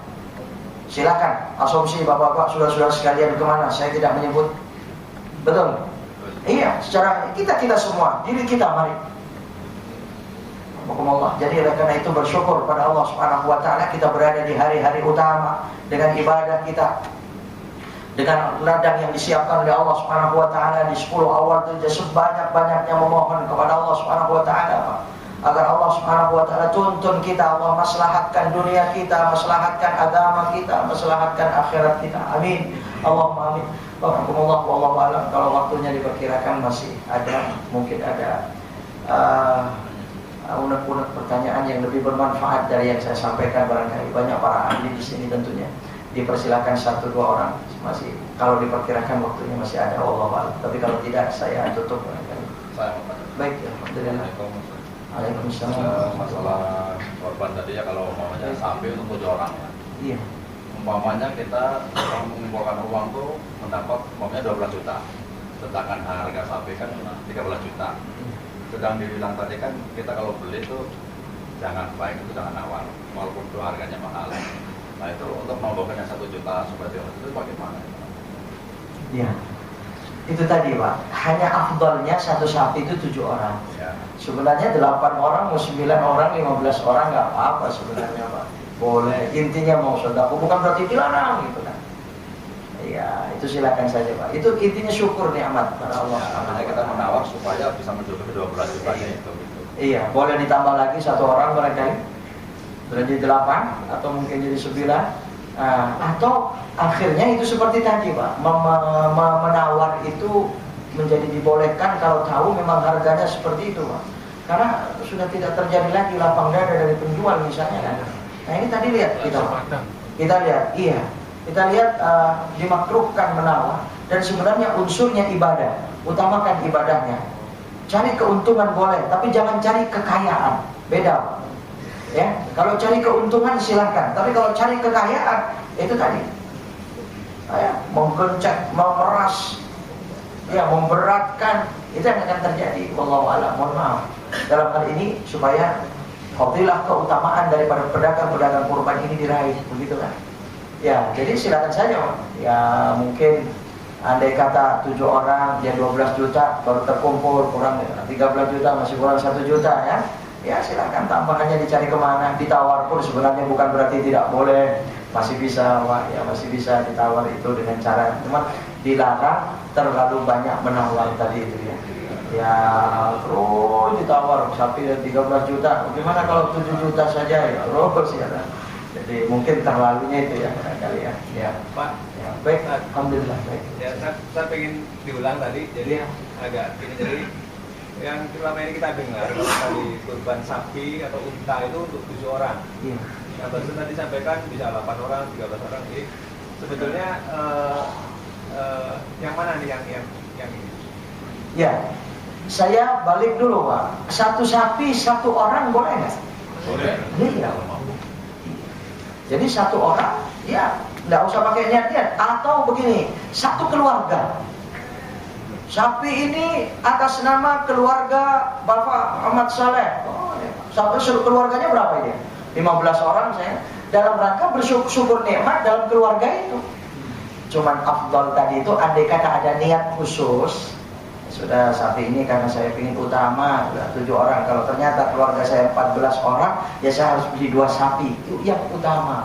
[SPEAKER 1] Silakan asumsi bapak-bapak, saudara-saudara sekalian kemana, saya tidak menyebut. Betul? Iya, secara kita semua, diri kita, mari. Alhamdulillah. Jadi oleh karena itu bersyukur pada Allah Subhanahu wa taala kita berada di hari-hari utama dengan ibadah kita, dengan ladang yang disiapkan oleh Allah Subhanahu wa taala di 10 awal itu, sebanyak-banyaknya memohon kepada Allah Subhanahu wa taala agar Allah Subhanahu wa taala tuntun kita, Allah maslahatkan dunia kita, maslahatkan agama kita, maslahatkan akhirat kita. Amin. Allahumma amin. Alhamdulillah, wallahu a'lam. Kalau waktunya diperkirakan masih ada, mungkin ada unek-unek pertanyaan yang lebih bermanfaat dari yang saya sampaikan, barangkali banyak para ahli di sini tentunya. Dipersilakan 1-2 orang, masih kalau diperkirakan waktunya masih ada, wallahu a'lam. Tapi kalau tidak saya tutup barangkali. Baik, alhamdulillah. Waalaikumsalam.
[SPEAKER 2] Masalah korban tadi ya, kalau umpamanya sapi untuk 7 orang ya.
[SPEAKER 1] Iya.
[SPEAKER 2] Umpamanya kita mengumpulkan uang tuh mendapat umpamanya 12 juta. Sedangkan harga sapi kan 13 juta. Sedang dibilang tadi kan kita kalau beli tuh jangan baik itu jangan awal, walaupun itu harganya mahal. Nah itu untuk mengumpulkan yang 1 juta supaya itu bagaimana?
[SPEAKER 1] Iya. Itu tadi Pak, hanya afdolnya satu sapi itu 7 orang.
[SPEAKER 2] Ya.
[SPEAKER 1] Sebenarnya 8 orang, mau 9 orang, 15 orang nggak apa-apa sebenarnya Pak. Boleh, intinya mau sedekah bukan berarti dilarang gitu kan. Iya, itu silakan saja Pak. Itu intinya syukur nikmat pada Allah.
[SPEAKER 2] Makanya kita menawar supaya bisa mencukupi 12 juta itu. Gitu.
[SPEAKER 1] Iya, boleh ditambah lagi 1 orang barangkali. Jadi 8 atau mungkin jadi 9. Atau akhirnya itu seperti tadi Pak, menawar itu menjadi dibolehkan kalau tahu memang harganya seperti itu Pak. Karena sudah tidak terjadi lagi lapang dada dari penjual misalnya kan. Nah ini tadi lihat kita lihat, iya, kita lihat dimakruhkan menawar dan sebenarnya unsurnya ibadah, utamakan ibadahnya. Cari keuntungan boleh, tapi jangan cari kekayaan, beda Pak. Ya, kalau cari keuntungan silahkan, tapi kalau cari kekayaan itu tadi, menggencet, memeras, ya memberatkan, itu yang akan terjadi. Wallahu a'lam, mohon maaf. Dalam hal ini supaya fadilah keutamaan daripada pedagang-pedagang kurban ini diraih, begitu kan? Ya, jadi silakan saja, ya mungkin andai kata 7 orang, dia 12 juta baru terkumpul, kurang 13 juta masih kurang 1 juta ya. Ya silakan tambahannya dicari kemana, ditawar pun sebenarnya bukan berarti tidak boleh, masih bisa Pak, ya masih bisa ditawar itu dengan cara, cuma dilarang terlalu banyak menawar tadi itu ya. Ya terus ditawar sapi 13 juta, bagaimana kalau 7 juta saja ya, terus ya. Jadi mungkin terlalunya itu ya kali ya. Ya
[SPEAKER 3] Pak,
[SPEAKER 1] ya, baik, alhamdulillah baik.
[SPEAKER 3] Ya saya pengen diulang tadi, jadi agak ini jadi. Yang selama ini kita dengar kalau tadi kurban sapi atau unta itu untuk 7 orang.
[SPEAKER 1] Iya.
[SPEAKER 3] Yang baru tadi disampaikan bisa 8 orang, 13 orang. Jadi sebetulnya yang mana nih yang ini?
[SPEAKER 1] Ya, saya balik dulu Pak. 1 sapi 1 orang boleh nggak?
[SPEAKER 2] Boleh.
[SPEAKER 1] Iya. Jadi 1 orang, ya nggak usah pakai niat-niat. Atau begini, 1 keluarga. Sapi ini atas nama keluarga Bapak Ahmad Saleh. Sampai keluarganya berapa ini? 15 orang saya. Dalam rangka bersyukur nikmat dalam keluarga itu. Cuman afdal tadi itu andai kata ada niat khusus. Sudah sapi ini karena saya ingin utama 7 orang. Kalau ternyata keluarga saya 14 orang, ya saya harus beli 2 sapi. Itu yang utama.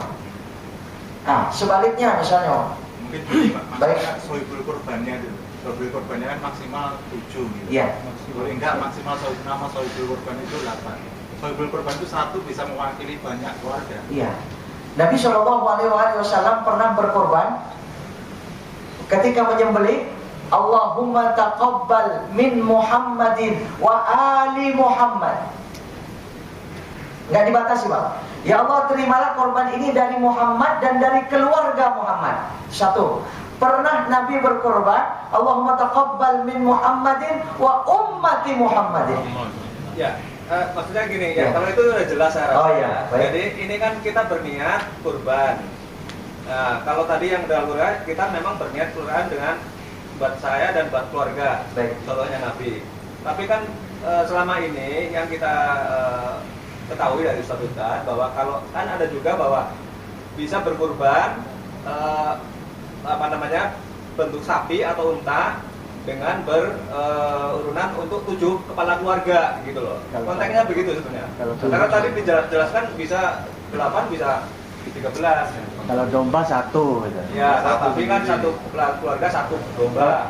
[SPEAKER 1] Nah, sebaliknya misalnya.
[SPEAKER 4] Mungkin begini Pak,
[SPEAKER 1] baik.
[SPEAKER 4] sohibul kurbannya itu. Sohibul kurbannya kan maksimal 7 gitu.
[SPEAKER 1] Iya.
[SPEAKER 4] Boleh enggak maksimal nama sohibul kurban itu 8. Sohibul kurban itu 1 bisa mewakili banyak keluarga.
[SPEAKER 1] Iya. Nabi SAW pernah berkorban ketika menyembelih, Allahumma taqabbal min Muhammadin wa ali Muhammad. Enggak dibatasi Pak. Ya Allah, terimalah korban ini dari Muhammad dan dari keluarga Muhammad. 1. Pernah Nabi berkorban, Allahumma taqabbal min Muhammadin wa ummati Muhammadin.
[SPEAKER 3] Ya, maksudnya gini ya, kalau itu sudah jelas saya rasa.
[SPEAKER 1] Oh ya, baik.
[SPEAKER 3] Jadi ini kan kita berniat kurban. Nah, kalau tadi yang dalam Quran kita memang berniat kurban dengan buat saya dan buat keluarga.
[SPEAKER 1] Baik.
[SPEAKER 3] Contohnya Nabi. Tapi kan selama ini yang kita ketahui dari Ustaz bahwa kalau kan ada juga bahwa bisa berkurban bentuk sapi atau unta dengan berurunan untuk 7 kepala keluarga gitu loh. Konteksnya begitu sebenarnya. Karena tadi dijelaskan bisa 8 bisa 13.
[SPEAKER 5] Kalau domba 1 gitu.
[SPEAKER 3] Ya, tapi kan 1 kepala keluarga 1 domba.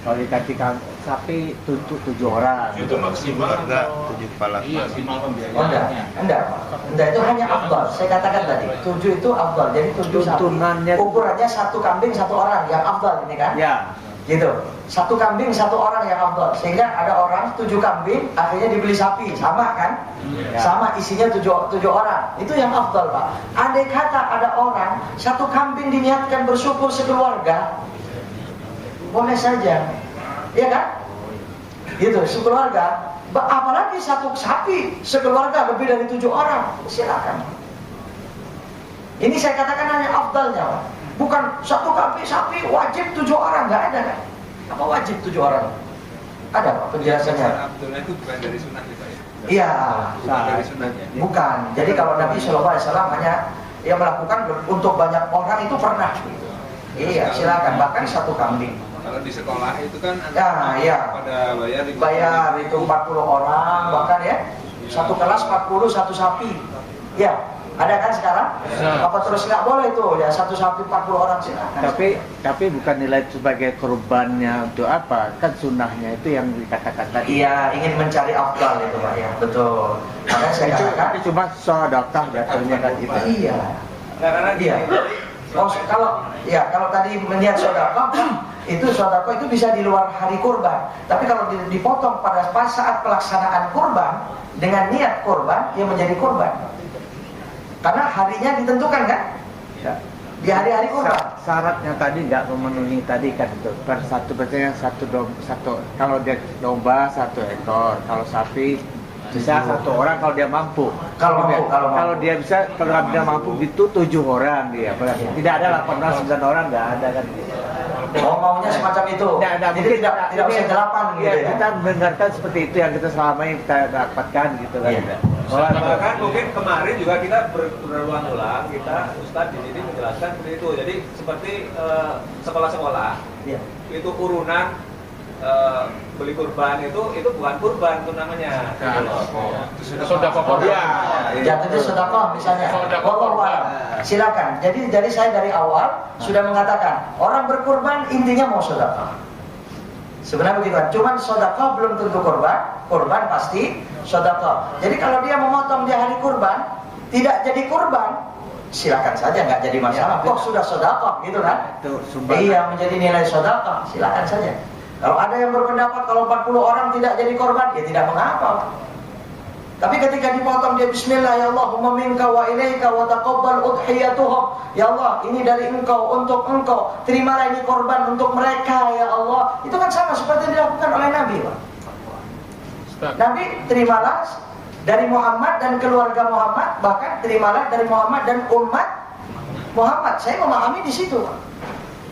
[SPEAKER 5] Kalau dikasih sapi 7 orang.
[SPEAKER 4] Itu maksimal enggak
[SPEAKER 5] 7 kepala.
[SPEAKER 4] Iya, maksimal
[SPEAKER 1] Oh
[SPEAKER 4] pembiayaannya.
[SPEAKER 1] enggak itu hanya afdal. Saya katakan tadi 7 itu afdal. Jadi 7 sapi. Ukurannya 1 kambing 1 orang yang afdal ini kan?
[SPEAKER 5] Ya.
[SPEAKER 1] Gitu. 1 kambing 1 orang yang afdal. Sehingga ada orang 7 kambing akhirnya dibeli sapi, sama kan?
[SPEAKER 5] Ya.
[SPEAKER 1] Sama isinya 7 orang. Itu yang afdal Pak. Andai kata ada orang 1 kambing diniatkan bersyukur sekeluarga, boleh saja, iya kan? Gitu, sekeluarga Apalagi satu sapi sekeluarga lebih dari 7 orang, silakan. Ini saya katakan hanya afdalnya, Pak. Bukan satu kambing sapi wajib 7 orang, nggak ada kan? Apa wajib 7 orang? Ada Pak penjelasannya.
[SPEAKER 3] Abdullah itu bukan dari sunnah kita ya?
[SPEAKER 1] Iya,
[SPEAKER 3] Bukan dari sunnahnya.
[SPEAKER 1] bukan. Jadi kalau Nabi SAW hanya yang melakukan untuk banyak orang itu pernah. Iya, silakan. Bahkan satu kambing.
[SPEAKER 3] Kalau di sekolah itu kan
[SPEAKER 1] Ya.
[SPEAKER 3] pada
[SPEAKER 1] Bayar itu 40 orang, bahkan ya satu kelas 40 satu sapi. Ya, ada kan sekarang? Apa terus nggak boleh itu ya satu sapi 40 orang silakan.
[SPEAKER 5] Tapi bukan nilai sebagai korbannya untuk apa? Kan sunnahnya itu yang dikatakan tadi.
[SPEAKER 1] Iya, ingin mencari afdal itu Pak ya, betul. Makanya saya katakan
[SPEAKER 5] Tapi cuma sedekah jatuhnya kan gitu.
[SPEAKER 1] iya.
[SPEAKER 3] karena
[SPEAKER 1] Iya. Oh, kalau tadi melihat sedekah itu sedekah itu bisa di luar hari kurban. Tapi kalau dipotong pada saat pelaksanaan kurban dengan niat kurban, ia menjadi kurban. Karena harinya ditentukan kan?
[SPEAKER 5] Ya.
[SPEAKER 1] Di hari-hari kurban.
[SPEAKER 5] Syaratnya tadi nggak memenuhi tadi kan itu per satu persennya satu kalau dia domba 1 ekor, kalau sapi bisa 1 orang kalau dia mampu.
[SPEAKER 1] Kalau
[SPEAKER 5] dia bisa kalau dia mampu itu 7 orang dia. Tidak ada 18 9 orang nggak ada kan.
[SPEAKER 1] Oh, maunya semacam itu. Jadi tidak usah 8 gitu ya.
[SPEAKER 5] Kita mendengarkan seperti itu yang kita selama ini kita dapatkan gitu kan.
[SPEAKER 1] Iya.
[SPEAKER 3] bahkan mungkin kemarin juga kita berulang-ulang kita Ustadz di sini menjelaskan seperti itu. Jadi seperti sekolah-sekolah
[SPEAKER 1] Iya.
[SPEAKER 3] itu urunan beli kurban itu bukan kurban itu namanya.
[SPEAKER 4] Sedekah korban.
[SPEAKER 1] Jatuhnya sedekah misalnya. Wallahu a'lam. Silakan. Jadi saya dari awal sudah mengatakan orang berkurban intinya mau sedekah. Sebenarnya begitu kan. Cuman sedekah belum tentu kurban. Kurban pasti sedekah. Jadi kalau dia memotong di hari kurban tidak jadi kurban, silakan saja, nggak jadi masalah. Kok sudah sedekah gitu kan? Iya, menjadi nilai sedekah. Silakan saja. Kalau ada yang berpendapat kalau 40 orang tidak jadi korban, ya tidak mengapa. Tapi ketika dipotong dia bismillah ya Allahumma minka wa ilaika wa taqabbal udhiyatuhum. Ya Allah, ini dari engkau untuk engkau. Terimalah ini korban untuk mereka ya Allah. Itu kan sama seperti yang dilakukan oleh Nabi, Pak. Nabi terimalah dari Muhammad dan keluarga Muhammad, bahkan terimalah dari Muhammad dan umat Muhammad. Saya memahami di situ, Pak.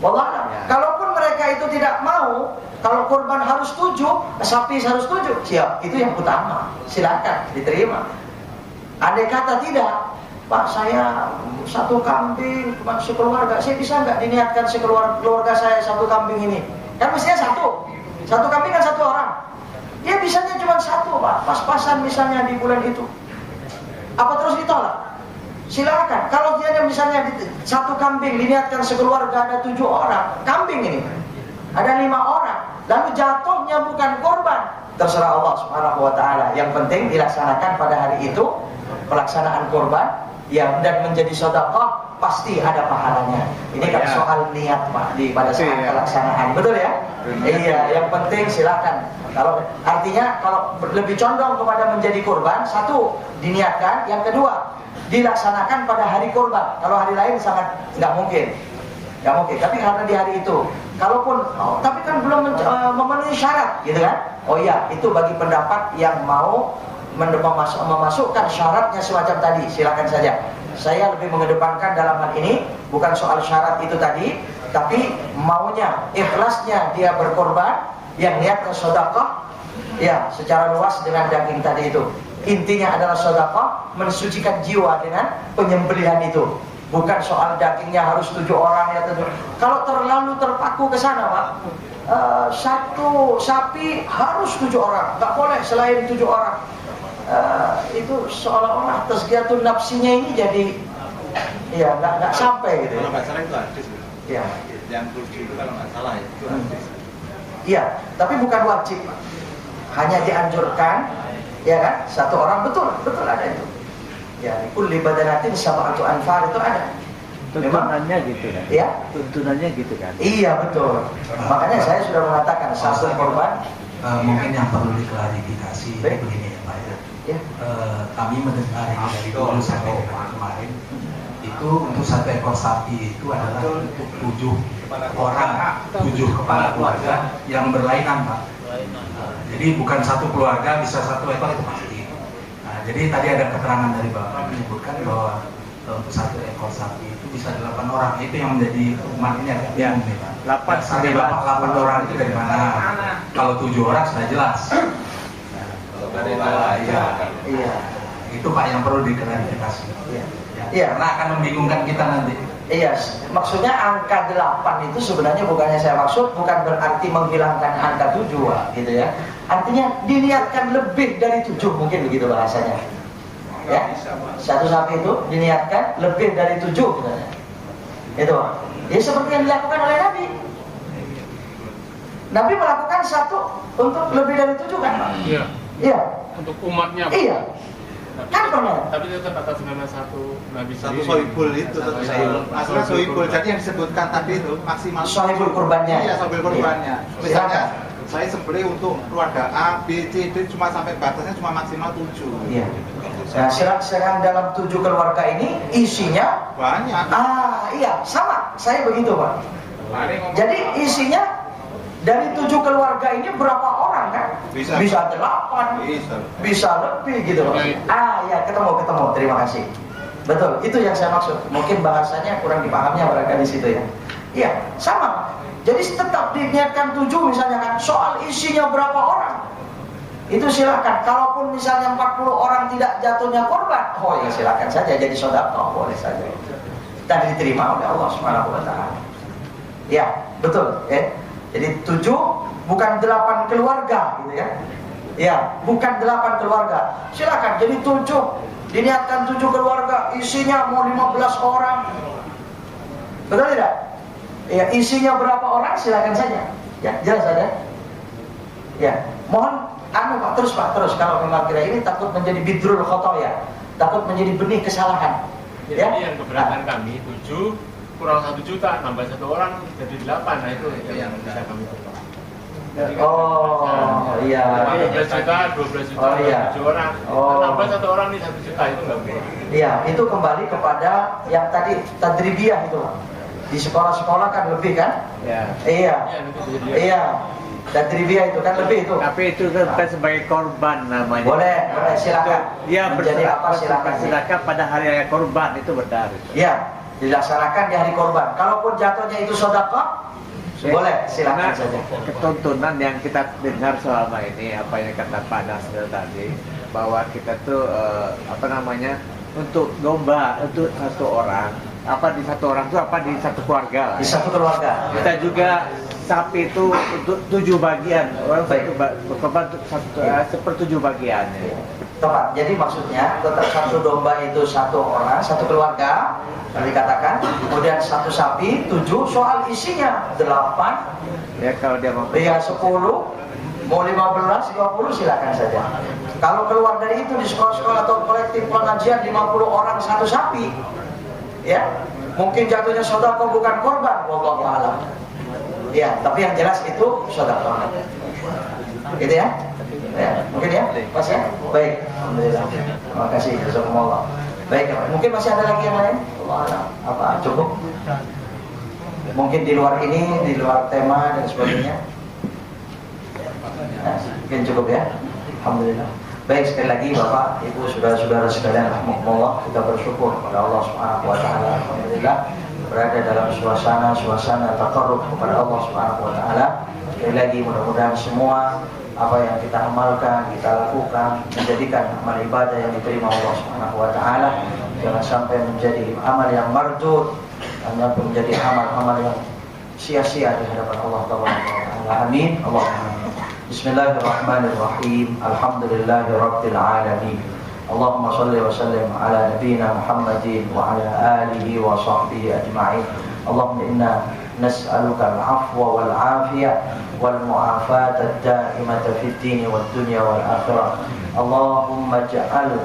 [SPEAKER 1] Wallah, kalaupun mereka itu tidak mau, kalau kurban harus 7, sapi harus 7, siap, itu yang utama. Silakan diterima. Andai kata tidak, Pak, saya 1 kambing cuma sekeluarga, saya bisa nggak diniatkan sekeluarga saya 1 kambing ini? Kan mestinya 1 kambing kan 1 orang. Ya bisanya cuma 1, Pak, pas-pasan misalnya di bulan itu. Apa terus ditolak? Silakan. Kalau dia misalnya 1 kambing diniatkan sekeluarga ada 7 orang, kambing ini ada 5 orang, lalu jatuhnya bukan korban, terserah Allah Subhanahu wa taala. Yang penting dilaksanakan pada hari itu pelaksanaan korban yang dan menjadi sedekah pasti ada pahalanya. Ini kan soal niat, Pak, pada saat pelaksanaan. Betul ya? Iya, yang penting silakan. Kalau artinya kalau lebih condong kepada menjadi korban, 1 diniatkan, yang kedua dilaksanakan pada hari kurban. Kalau hari lain sangat nggak mungkin. Tapi karena di hari itu, kalaupun, tapi kan belum memenuhi syarat, gitu kan? Oh iya, itu bagi pendapat yang mau memasukkan syaratnya semacam tadi, silakan saja. Saya lebih mengedepankan dalam hal ini bukan soal syarat itu tadi, tapi maunya, ikhlasnya dia berkorban, yang niatnya sedekah, ya secara luas dengan daging tadi itu. Intinya adalah sedekah, mensucikan jiwa dengan penyembelihan itu. Bukan soal dagingnya harus 7 orang ya 7. Kalau terlalu terpaku ke sana, Pak, 1 sapi harus 7 orang, nggak boleh selain 7 orang. Itu seolah-olah tazkiyatun nafsinya ini jadi, ya nggak sampai gitu.
[SPEAKER 4] Kalau nggak salah itu hadis.
[SPEAKER 1] Ya.
[SPEAKER 4] Yang 7 itu kalau nggak salah itu hadis.
[SPEAKER 1] Iya, tapi bukan wajib, Pak. Hanya dianjurkan, ya kan? 1 orang betul ada itu. Ya, kulli badanatin sab'atu anfar itu ada.
[SPEAKER 5] Tuntunannya gitu kan?
[SPEAKER 1] Ya?
[SPEAKER 5] Tuntunannya gitu kan?
[SPEAKER 1] Iya, betul. Makanya saya sudah mengatakan 1 korban.
[SPEAKER 6] Mungkin yang perlu diklarifikasi begini ya Pak ya.
[SPEAKER 1] Ya.
[SPEAKER 6] Kami mendengar ini dari dulu sampai dengan kemarin itu untuk 1 ekor sapi itu adalah untuk 7 orang, 7 kepala keluarga yang berlainan, Pak. Jadi bukan satu keluarga bisa satu ekor itu pasti. Nah, jadi tadi ada keterangan dari Bapak menyebutkan bahwa untuk satu ekor sapi itu bisa 8 orang. Itu yang menjadi umat ini agak bingung nih Pak. 8 orang itu dari mana? Kalau 7 orang sudah jelas. Iya. Itu Pak yang perlu diklarifikasi.
[SPEAKER 1] Iya.
[SPEAKER 6] Karena akan membingungkan kita nanti.
[SPEAKER 1] Iya, maksudnya angka 8 itu sebenarnya bukannya saya maksud, bukan berarti menghilangkan angka 7, gitu ya. Artinya diniatkan lebih dari 7, mungkin begitu bahasanya. Ya, satu sapi itu diniatkan lebih dari 7, sebenarnya. Itu, ya seperti yang dilakukan oleh Nabi. Nabi melakukan satu untuk lebih dari 7 kan, Pak?
[SPEAKER 7] Iya.
[SPEAKER 1] Iya.
[SPEAKER 7] Untuk umatnya.
[SPEAKER 1] Iya. Kan pernah.
[SPEAKER 7] Tapi tetap atas nama satu Nabi
[SPEAKER 4] Satu
[SPEAKER 7] sendiri.
[SPEAKER 4] sohibul itu masalah sohibul. Jadi yang disebutkan tadi itu maksimal
[SPEAKER 1] Sohibul kurbannya.
[SPEAKER 4] Iya, sohibul kurbannya.
[SPEAKER 1] Iya.
[SPEAKER 4] Misalnya saya sembelih untuk keluarga A, B, C, D cuma sampai batasnya cuma maksimal 7.
[SPEAKER 1] Iya. Nah, serang dalam 7 keluarga ini isinya
[SPEAKER 4] Banyak.
[SPEAKER 1] iya, sama. Saya begitu, Pak. Jadi isinya dari 7 keluarga ini berapa orang kan?
[SPEAKER 4] Bisa
[SPEAKER 1] 8, bisa lebih gitu loh. Ya ketemu. Terima kasih. Betul, itu yang saya maksud. Mungkin bahasanya kurang dipahaminya barangkali di situ ya. Iya, sama. Jadi tetap diniatkan 7 misalnya kan. Soal isinya berapa orang? Itu silakan. Kalaupun misalnya 40 orang tidak jatuhnya korban, oh ya silakan saja jadi sedekah, boleh saja. Dan diterima oleh Allah Subhanahu wa taala. Ya, betul, ya. Jadi 7 bukan 8 keluarga gitu ya. Ya, bukan 8 keluarga. Silakan jadi 7. Diniatkan 7 keluarga, isinya mau 15 orang. Betul tidak? Ya, isinya berapa orang silakan saja. Ya, jelas saja. Ya, mohon Pak, terus kalau memang kira ini takut menjadi bidrul khotoya, takut menjadi benih kesalahan.
[SPEAKER 7] Jadi yang keberatan kami 7 kurang 1 juta, nambah 1 orang jadi 8. Nah itu yang bisa kami tolak.
[SPEAKER 1] Oh iya.
[SPEAKER 7] 12 juta, 7 orang. Nambah 1 orang nih 1 juta itu nggak boleh.
[SPEAKER 1] Iya, itu kembali kepada yang tadi tadribiyah itu. Di sekolah-sekolah kan lebih kan? Iya. Tadribiyah itu kan lebih itu.
[SPEAKER 5] Tapi itu bukan sebagai korban namanya.
[SPEAKER 1] Boleh silakan.
[SPEAKER 5] Dia
[SPEAKER 1] menjadi apa silakan.
[SPEAKER 5] Sedekah pada hari raya korban itu benar.
[SPEAKER 1] Iya, dilaksanakan di hari korban. Kalaupun jatuhnya itu sedekah, boleh silakan saja.
[SPEAKER 5] Ketuntunan yang kita dengar selama ini apa yang kata Pak Nasril tadi, bahwa kita tuh untuk domba untuk 1 orang, di 1 orang itu di 1 keluarga lah.
[SPEAKER 1] Di 1 keluarga.
[SPEAKER 5] Kita juga sapi itu untuk 7 bagian, orang berkorban untuk 1/7 bagiannya.
[SPEAKER 1] Tepat. Jadi maksudnya tetap 1 domba itu 1 orang, 1 keluarga, dikatakan. Kemudian 1 sapi 7. Soal isinya 8.
[SPEAKER 5] Ya kalau dia mau.
[SPEAKER 1] Ya 10. Mau 15, 20 silakan saja. Kalau keluar dari itu di sekolah-sekolah atau kolektif pengajian 50 orang 1 sapi, ya mungkin jatuhnya sedekah bukan korban, wallahu a'lam. Ya, tapi yang jelas itu sedekah. Gitu ya? Ya, mungkin ya, Mas ya. Baik, alhamdulillah. Terima kasih, jazakumullah. Baik, mungkin masih ada lagi yang lain? Apa cukup? Mungkin di luar ini, di luar tema dan sebagainya. Nah, mungkin cukup ya. Alhamdulillah. Baik, sekali lagi Bapak, Ibu, saudara-saudara sekalian, rahmatullah, kita bersyukur kepada Allah Subhanahu wa taala. Alhamdulillah berada dalam suasana taqarrub kepada Allah Subhanahu wa taala. Sekali lagi mudah-mudahan semua apa yang kita amalkan, kita lakukan menjadikan amal ibadah yang diterima Allah Subhanahu wa taala. Jangan sampai menjadi amal yang mardud, hanya menjadi amal-amal yang sia-sia di hadapan Allah Taala. Amin. Allahumma Bismillahirrahmanirrahim. Alhamdulillahirabbil alamin. Allahumma shalli wa sallim ala nabiyyina Muhammadin wa ala alihi wa sahbihi ajma'in. Allahumma inna nas'aluka al-'afwa wal 'afiyah wal mu'afata ad-da'imata fid din wad dunya wal akhirah. Allahumma ij'al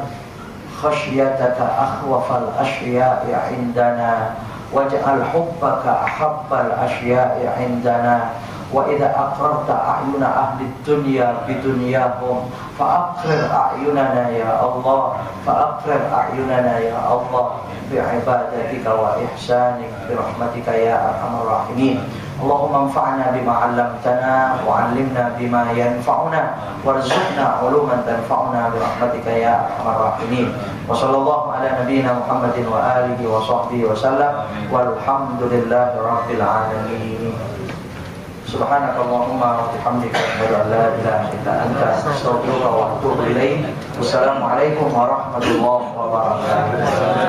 [SPEAKER 1] khashyataka akhwafal asya'i 'indana waj'al hubbaka ahabbal asya'i 'indana. Wa idza aqrarta a'yuna ahli dunya bidunyahum fa'aqrir a'yunana ya Allah, fa'aqrir a'yunana ya Allah bi'ibadatika wa ihsanik bi rahmatika ya arhamar rahimin. Allahumma anfa'na bima 'allamtana wa 'allimna bima yanfa'una warzuqna 'uluman tanfa'una bi rahmatika ya arhamar rahimin. Wa sallallahu ala nabiyyina Muhammadin wa alihi wa sahbihi wa sallam walhamdulillahi rabbil alamin. Subhanakallahumma wa bihamdika asyhadu an la ilaha illa anta astaghfiruka wa atubu ilaik. Wassalamualaikum warahmatullahi wabarakatuh.